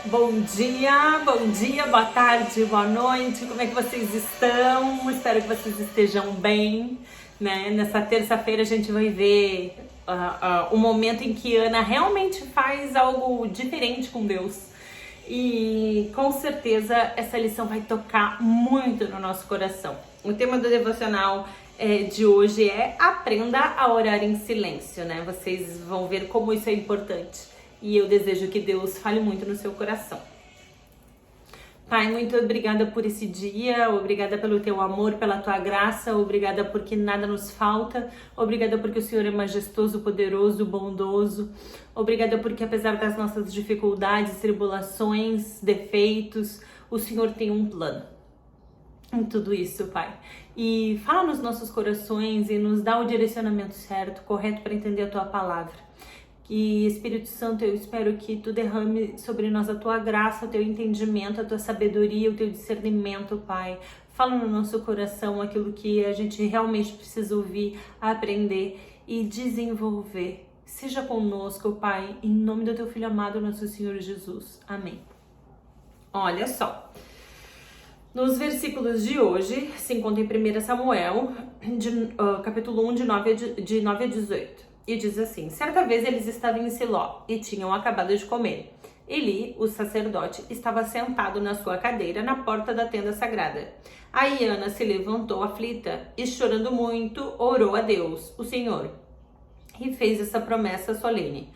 Bom dia, boa tarde, boa noite, como é que vocês estão? Espero que vocês estejam bem, né? Nessa terça-feira a gente vai ver o momento em que Ana realmente faz algo diferente com Deus. E com certeza essa lição vai tocar muito no nosso coração. O tema do devocional de hoje é aprenda a orar em silêncio, né? Vocês vão ver como isso é importante. E eu desejo que Deus fale muito no seu coração. Pai, muito obrigada por esse dia, obrigada pelo teu amor, pela tua graça, obrigada porque nada nos falta, obrigada porque o Senhor é majestoso, poderoso, bondoso, obrigada porque apesar das nossas dificuldades, tribulações, defeitos, o Senhor tem um plano em tudo isso, Pai. E fala nos nossos corações e nos dá o direcionamento certo, correto para entender a tua palavra. Que Espírito Santo, eu espero que tu derrame sobre nós a tua graça, o teu entendimento, a tua sabedoria, o teu discernimento, Pai. Fala no nosso coração aquilo que a gente realmente precisa ouvir, aprender e desenvolver. Seja conosco, Pai, em nome do teu Filho amado, nosso Senhor Jesus. Amém. Olha só. Nos versículos de hoje, se encontra em 1 Samuel, capítulo 1, de 9 a 18. E diz assim: certa vez eles estavam em Siló e tinham acabado de comer. Eli, o sacerdote, estava sentado na sua cadeira na porta da tenda sagrada. Aí Ana se levantou aflita e, chorando muito, orou a Deus, o Senhor, e fez essa promessa solene: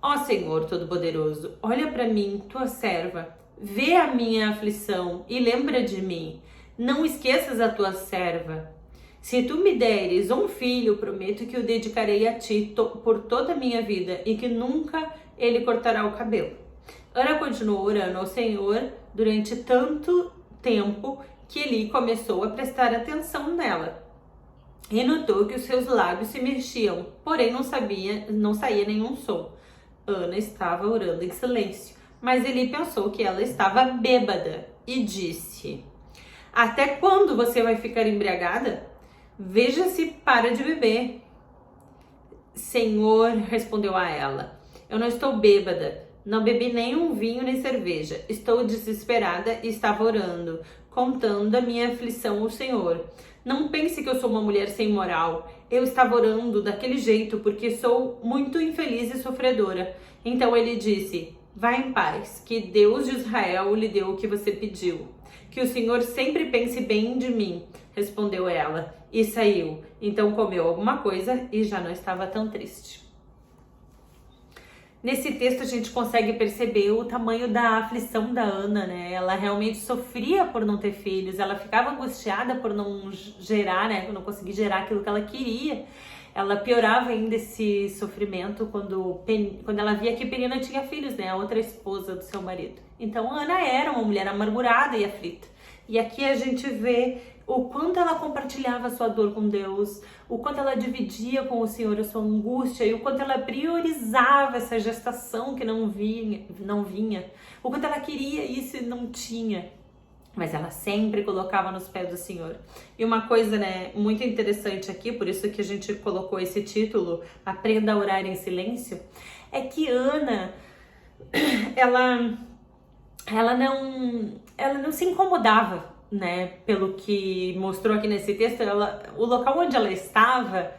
ó Senhor Todo-Poderoso, olha para mim, tua serva, vê a minha aflição e lembra de mim. Não esqueças a tua serva. Se tu me deres um filho, prometo que o dedicarei a ti por toda a minha vida e que nunca ele cortará o cabelo. Ana continuou orando ao Senhor durante tanto tempo que Eli começou a prestar atenção nela. E notou que os seus lábios se mexiam, porém não saía nenhum som. Ana estava orando em silêncio, mas Eli pensou que ela estava bêbada e disse: até quando você vai ficar embriagada? Veja se para de beber. Senhor, respondeu a ela, eu não estou bêbada, não bebi nenhum vinho nem cerveja. Estou desesperada e estava orando, contando a minha aflição ao Senhor. Não pense que eu sou uma mulher sem moral. Eu estava orando daquele jeito porque sou muito infeliz e sofredora. Então ele disse: vá em paz, que Deus de Israel lhe deu o que você pediu. Que o Senhor sempre pense bem de mim, respondeu ela, e saiu. Então comeu alguma coisa e já não estava tão triste. Nesse texto a gente consegue perceber o tamanho da aflição da Ana, né? Ela realmente sofria por não ter filhos, ela ficava angustiada por não gerar, né? Por não conseguir gerar aquilo que ela queria. Ela piorava ainda esse sofrimento quando ela via que Penina tinha filhos, né? A outra esposa do seu marido. Então Ana era uma mulher amargurada e aflita. E aqui a gente vê o quanto ela compartilhava a sua dor com Deus, o quanto ela dividia com o Senhor a sua angústia e o quanto ela priorizava essa gestação que não vinha, o quanto ela queria isso e não tinha. Mas ela sempre colocava nos pés do Senhor. E uma coisa, né, muito interessante aqui, por isso que a gente colocou esse título, Aprenda a Orar em Silêncio, é que Ana, ela não se incomodava, né, pelo que mostrou aqui nesse texto. O local onde ela estava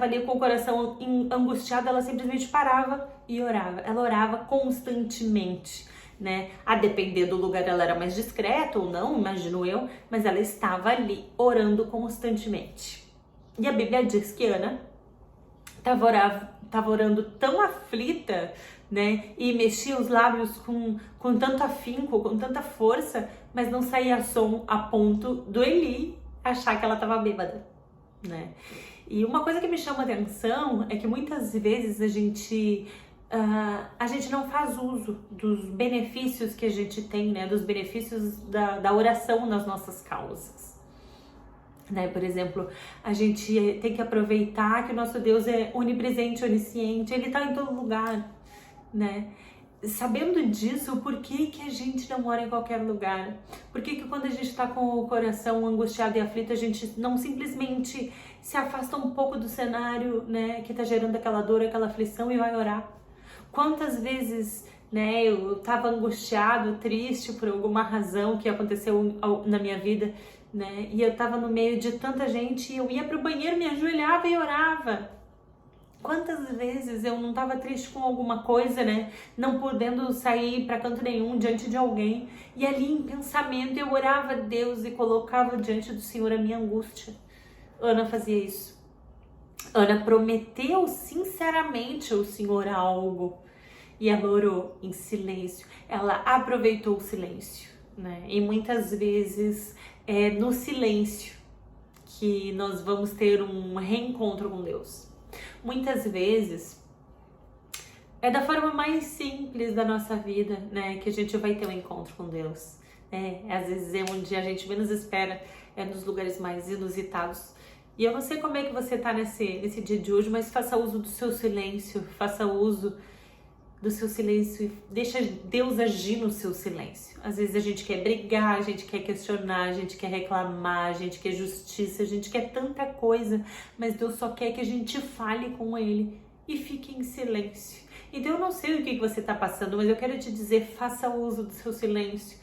ali com o coração angustiado, ela simplesmente parava e orava. Ela orava constantemente, né? A depender do lugar, ela era mais discreta ou não, imagino eu, mas ela estava ali orando constantemente. E a Bíblia diz que Ana estava orando tão aflita, né? E mexia os lábios com tanto afinco, com tanta força, mas não saía som a ponto do Eli achar que ela estava bêbada, né? E uma coisa que me chama a atenção é que muitas vezes a gente não faz uso dos benefícios que a gente tem, né? Dos benefícios da oração nas nossas causas. Né? Por exemplo, a gente tem que aproveitar que o nosso Deus é onipresente, onisciente, Ele está em todo lugar, né? Sabendo disso, por que a gente não ora em qualquer lugar? Por que quando a gente está com o coração angustiado e aflito, a gente não simplesmente se afasta um pouco do cenário, né, que está gerando aquela dor, aquela aflição e vai orar? Quantas vezes né? Eu tava angustiado, triste por alguma razão que aconteceu na minha vida, né? E eu tava no meio de tanta gente e eu ia pro banheiro, me ajoelhava e orava. Quantas vezes eu não estava triste com alguma coisa, né? Não podendo sair para canto nenhum diante de alguém. E ali em pensamento eu orava a Deus e colocava diante do Senhor a minha angústia. Ana fazia isso. Ana prometeu sinceramente ao Senhor algo. E ela orou em silêncio. Ela aproveitou o silêncio, né? E muitas vezes é no silêncio que nós vamos ter um reencontro com Deus. Muitas vezes é da forma mais simples da nossa vida, né, que a gente vai ter um encontro com Deus. Às vezes é onde a gente menos espera, é nos lugares mais inusitados. E eu não sei como é que você tá nesse dia de hoje, mas faça uso do seu silêncio, faça uso do seu silêncio e deixa Deus agir no seu silêncio. Às vezes a gente quer brigar, a gente quer questionar, a gente quer reclamar, a gente quer justiça, a gente quer tanta coisa, mas Deus só quer que a gente fale com Ele e fique em silêncio. Então eu não sei o que você está passando, mas eu quero te dizer, faça uso do seu silêncio,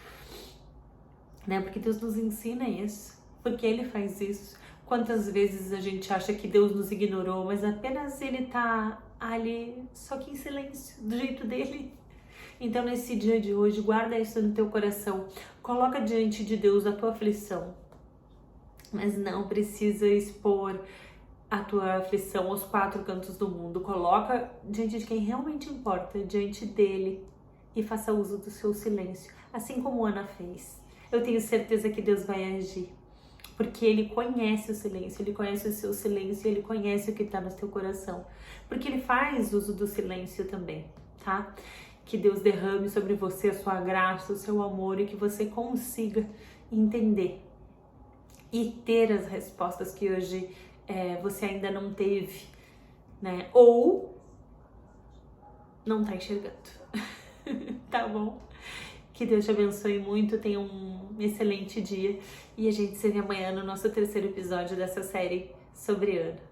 né? Porque Deus nos ensina isso, porque Ele faz isso. Quantas vezes a gente acha que Deus nos ignorou, mas apenas Ele tá ali, só que em silêncio, do jeito dele. Então nesse dia de hoje, guarda isso no teu coração, coloca diante de Deus a tua aflição, mas não precisa expor a tua aflição aos quatro cantos do mundo. Coloca diante de quem realmente importa, diante dele, e faça uso do seu silêncio, assim como Ana fez. Eu tenho certeza que Deus vai agir, porque Ele conhece o silêncio, Ele conhece o seu silêncio, Ele conhece o que está no teu coração, porque Ele faz uso do silêncio também, tá? Que Deus derrame sobre você a sua graça, o seu amor, e que você consiga entender e ter as respostas que hoje você ainda não teve, né? Ou não tá enxergando, tá bom? Que Deus te abençoe muito, tenha um excelente dia e a gente se vê amanhã no nosso terceiro episódio dessa série sobre Ana.